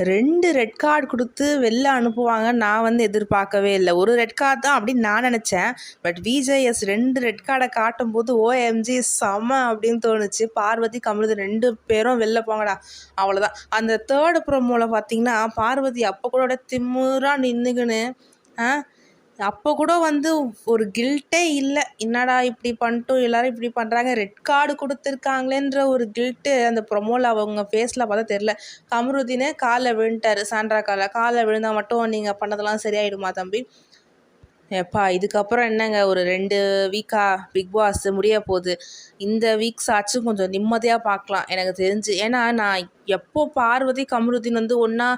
2 red card குடுத்து வெளில அனுப்புவாங்கன்னு நான் வந்து எதிர்பார்க்கவே இல்ல. 1 ரெட் கார்டு தான் அப்படின்னு நான் நெனச்சேன். பட் விஜேஎஸ் 2 ரெட் கார்ட காட்டும்போது ஓஎம்ஜி செம அப்படின்னு தோணுச்சு. பார்வதி, கமருதீன் 2 பேரும் வெளில போங்கடா அவ்வளோதான். அந்த 3rd ப்ரோமோல பார்த்தீங்கன்னா, பார்வதி அப்போ கூட திமிரா நின்னுக்கின்னு அப்போ கூட வந்து ஒரு கில்ட்டே இல்லை. என்னடா இப்படி பண்ணிட்டோம், எல்லாரும் இப்படி பண்ணுறாங்க, ரெட் கார்டு கொடுத்துருக்காங்களேன்ற ஒரு கில்ட்டு அந்த ப்ரொமோவில் அவங்க ஃபேஸில் பார்த்தா தெரில. கமருதீனே காலில் விழுந்துட்டார். சாண்ட்ரா காலில் விழுந்தால் மட்டும் நீங்கள் பண்ணதெல்லாம் சரியாயிடுமா தம்பி? எப்பா இதுக்கப்புறம் என்னங்க, ஒரு 2 வீக்கா பிக் பாஸ் முடிய போகுது. இந்த வீக்ஸ் ஆச்சும் கொஞ்சம் நிம்மதியாக பார்க்கலாம் எனக்கு தெரிஞ்சு. ஏன்னா நான் எப்போ பார்வதி, கமருதீன் வந்து ஒன்றா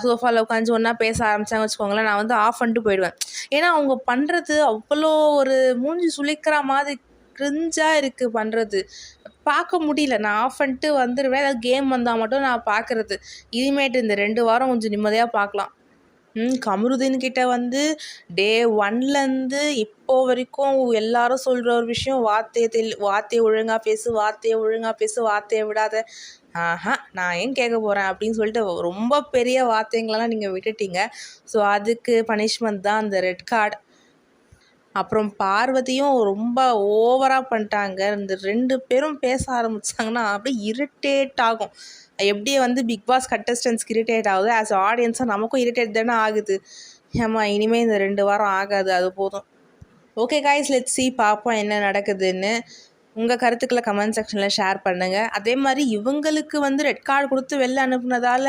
சோஃபாவில் உட்காந்து ஒன்றா பேச ஆரம்பித்தாங்க வச்சுக்கோங்களேன், நான் வந்து ஆஃப் பண்ணிட்டு போயிடுவேன். ஏன்னா அவங்க பண்ணுறது அவ்வளோ ஒரு மூஞ்சி சுளிக்கிற மாதிரி கிரிஞ்சாக இருக்குது பண்ணுறது. பார்க்க முடியல. நான் ஆஃப் பண்ணிட்டு வந்துடுவேன். ஏதாவது கேம் வந்தால் மட்டும் நான் பார்க்குறது. இனிமேட்டு இந்த 2 வாரம் கொஞ்சம் நிம்மதியாக பார்க்கலாம். கமருதீன் கிட்ட வந்து டே 1லேருந்து இப்போ வரைக்கும் எல்லாரும் சொல்கிற ஒரு விஷயம், வார்த்தையை ஒழுங்காக பேசு, வார்த்தையை விடாத. நான் ஏன் கேட்க போகிறேன் அப்படின்னு சொல்லிட்டு ரொம்ப பெரிய வார்த்தைங்களெல்லாம் நீங்கள் விட்டுட்டீங்க. ஸோ அதுக்கு பனிஷ்மெண்ட் தான் அந்த ரெட் கார்டு. அப்புறம் பார்வதியும் ரொம்ப ஓவராக பண்ணிட்டாங்க. இந்த 2 பேரும் பேச ஆரம்பித்தாங்கன்னா அப்படியே இரிட்டேட் ஆகும். எப்படி வந்து பிக் பாஸ் கண்டஸ்டன்ஸ்க்கு இரிட்டேட் ஆகுது, ஆஸ் ஆடியன்ஸாக நமக்கும் இரிட்டேட் தானே ஆகுது. ஏம்மா இனிமேல் இந்த 2 வாரம் ஆகாது, அது போதும். ஓகே காய்ஸ், லெட்ஸ் see பார்ப்போம் என்ன நடக்குதுன்னு. உங்கள் கருத்துக்களை கமெண்ட் செக்ஷனில் ஷேர் பண்ணுங்கள். அதே மாதிரி இவங்களுக்கு வந்து ரெட் கார்டு கொடுத்து வெளில அனுப்புனதால்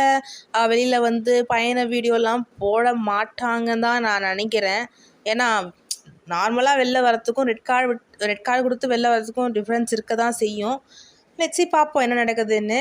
வெளியில் வந்து பயண வீடியோலாம் போட மாட்டாங்கன்னு தான் நான் நினைக்கிறேன். ஏன்னா நார்மலாக வெளில வரத்துக்கும் ரெட் கார்டு கொடுத்து வெளில வரத்துக்கும் டிஃப்ரென்ஸ் இருக்க தான் செய்யும். லெட்ஸ் see பார்ப்போம் என்ன நடக்குதுன்னு.